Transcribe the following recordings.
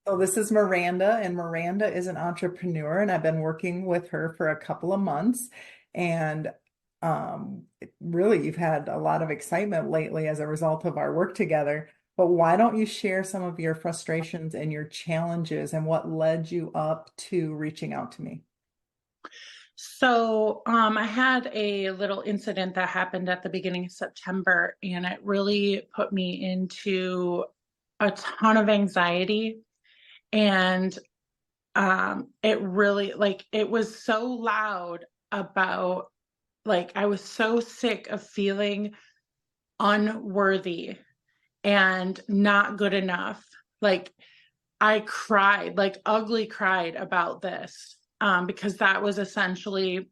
So this is Miranda, and Miranda is an entrepreneur, and I've been working with her for a couple of months. And really, you've had a lot of excitement lately as a result of our work together. But why don't you share some of your frustrations and your challenges and what led you up to reaching out to me? I had a little incident that happened at the beginning of September, and it really put me into a ton of anxiety. And it really, it was so loud about, I was so sick of feeling unworthy and not good enough. Like, I cried, ugly cried about this, because that was essentially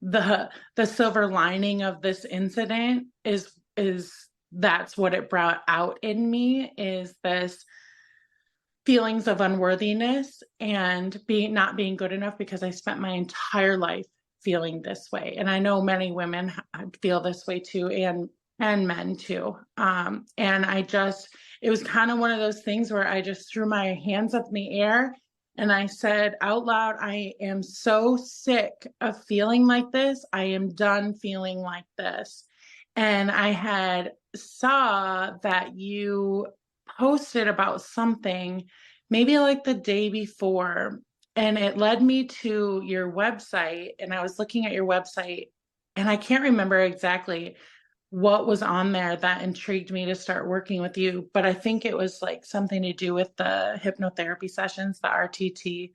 the silver lining of this incident is that's what it brought out in me, is this feelings of unworthiness and being not being good enough, because I spent my entire life feeling this way. And I know many women feel this way too, and men too. And it was kind of one of those things where I just threw my hands up in the air and I said out loud, I am so sick of feeling like this. I am done feeling like this. And I had saw that you posted about something maybe like the day before, and it led me to your website, and I was looking at your website, and I can't remember exactly what was on there that intrigued me to start working with you, but I think it was like something to do with the hypnotherapy sessions, the RTT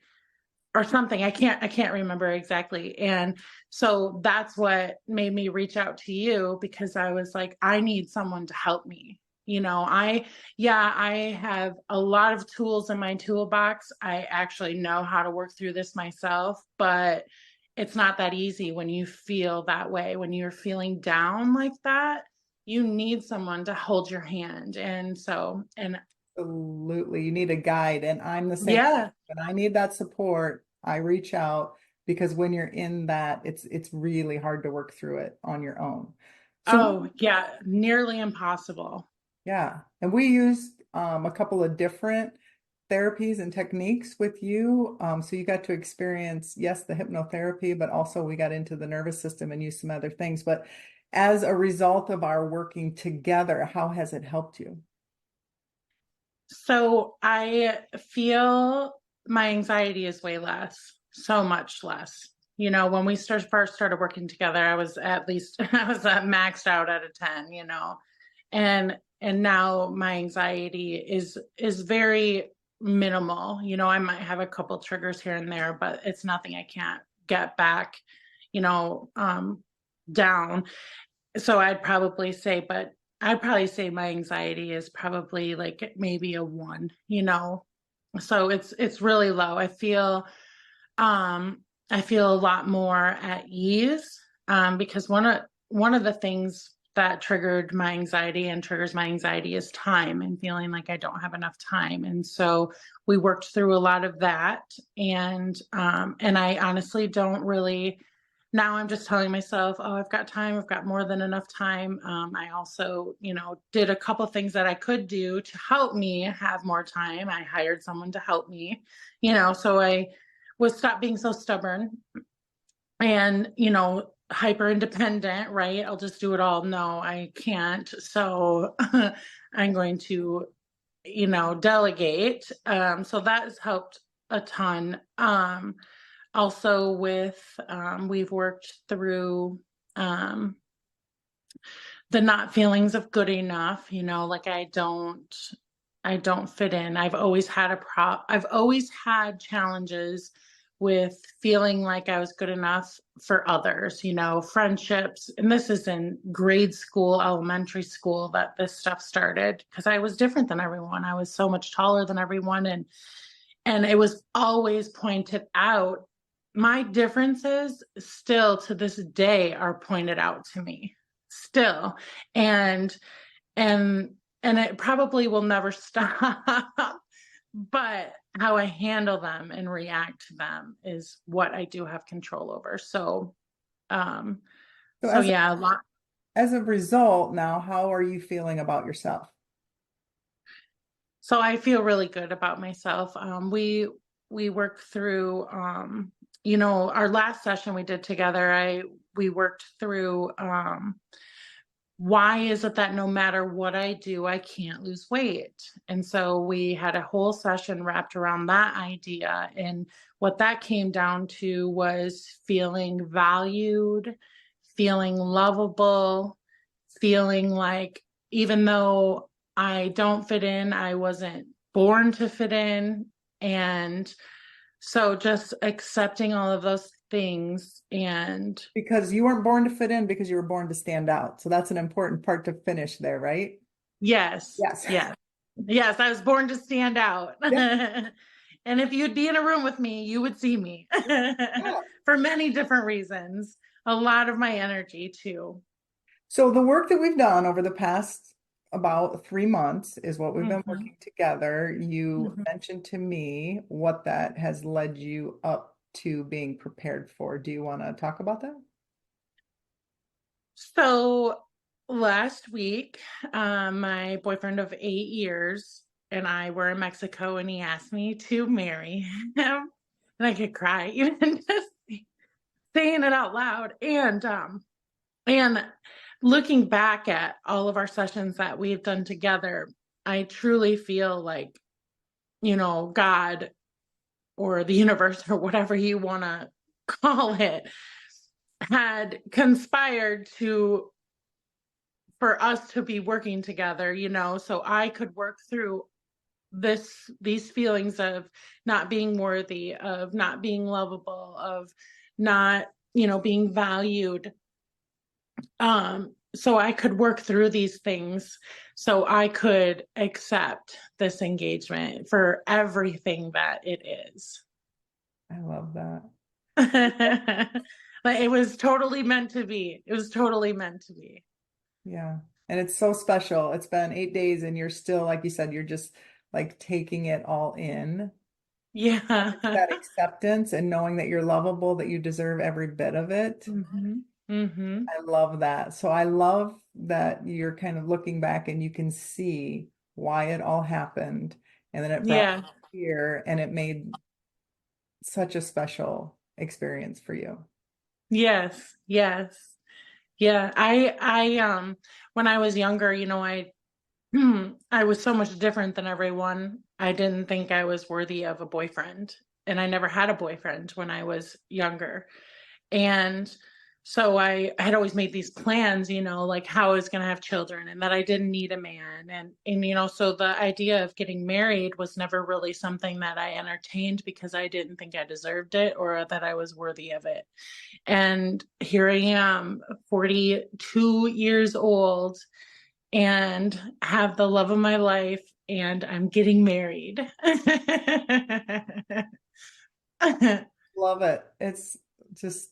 or something. I can't remember exactly. And so that's what made me reach out to you, because I was like, I need someone to help me. I have a lot of tools in my toolbox. I actually know how to work through this myself, but it's not that easy when you feel that way. When you're feeling down like that, you need someone to hold your hand. And Absolutely. You need a guide, and I'm the same. yeah. When I need that support, I reach out because when you're in that, it's really hard to work through it on your own. So Oh, yeah, nearly impossible. yeah, and we used a couple of different therapies and techniques with you. So you got to experience, yes, the hypnotherapy, but also we got into the nervous system and used some other things. But as a result of our working together, how has it helped you? So I feel my anxiety is way less, so much less. When we first started working together, I was at least I was maxed out at a 10, and now my anxiety is very minimal. I might have a couple triggers here and there, but it's nothing I can't get back, you know, um, down. So I'd probably say my anxiety is probably like maybe a 1. So it's really low. I feel a lot more at ease, because one of the things that triggered my anxiety and triggers my anxiety is time and feeling like I don't have enough time. And so we worked through a lot of that, and I honestly don't really. Now I'm just telling myself, oh, I've got time. I've got more than enough time. I also, did a couple things that I could do to help me have more time. I hired someone to help me, so I was stop being so stubborn and, hyper independent, right? I'll just do it all. No, I can't. So I'm going to, delegate. So that has helped a ton. Also we've worked through um, the not feelings of good enough, like I don't fit in. I've always had challenges with feeling like I was good enough for others, friendships. And this is in grade school, elementary school, that this stuff started, because I was different than everyone. I was so much taller than everyone, and it was always pointed out. My differences still to this day are pointed out to me still. And and and it probably will never stop, but how I handle them and react to them is what I do have control over. Um So so yeah, a lot. as a result, now how are you feeling about yourself? So I feel really good about myself. We worked through our last session we did together, we worked through why is it that no matter what I do, I can't lose weight? And so we had a whole session wrapped around that idea. And what that came down to was feeling valued, feeling lovable, feeling like even though I don't fit in, I wasn't born to fit in. And so just accepting all of those things and Because you weren't born to fit in, because you were born to stand out. So that's an important part to finish there, right? yes, Yes. yes, yes, I was born to stand out. Yep. And if you'd be in a room with me, you would see me Yeah. for many different reasons. A lot of my energy too. So the work that we've done over the past about 3 months is what we've been Mhm, working together. You mhm. mentioned to me what that has led you up to being prepared for. Do you want to talk about that? So last week, my boyfriend of 8 years and I were in Mexico, and he asked me to marry him. And I could cry even just saying it out loud. And looking back at all of our sessions that we've done together, I truly feel like, God or the universe or whatever you want to call it had conspired to for us to be working together, so I could work through these feelings of not being worthy, of not being lovable, of not, being valued. So I could work through these things so I could accept this engagement for everything that it is. I love that. Like it was totally meant to be. It was totally meant to be. Yeah. And it's so special. It's been 8 days and you're still, like you said, you're just like taking it all in. It's Yeah. that acceptance and knowing that you're lovable, that you deserve every bit of it. Hmm. Hmm. I love that. So I love that you're kind of looking back and you can see why it all happened. And then it brought Yeah. you here and it made such a special experience for you. Yes. Yes. Yeah. When I was younger, I was so much different than everyone. I didn't think I was worthy of a boyfriend, and I never had a boyfriend when I was younger. And so I had always made these plans, like how I was going to have children and that I didn't need a man. And, so the idea of getting married was never really something that I entertained because I didn't think I deserved it or that I was worthy of it. And here I am, 42 years old, and have the love of my life, and I'm getting married. Love it. It's just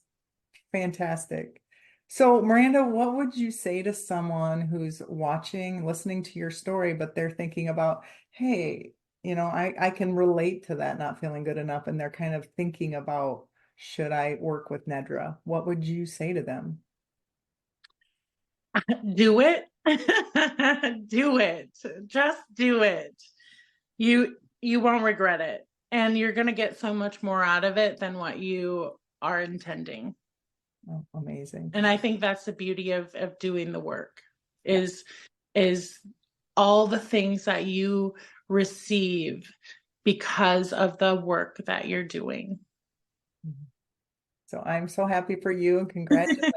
fantastic. So, Miranda, what would you say to someone who's watching, listening to your story, but they're thinking about, hey, I can relate to that not feeling good enough, and they're kind of thinking about, should I work with Nedra? What would you say to them? Do it. Do it. Just do it. You won't regret it. And you're going to get so much more out of it than what you are intending. Oh, amazing. And I think that's the beauty of doing the work Yeah. is all the things that you receive because of the work that you're doing. So I'm so happy for you and congratulations.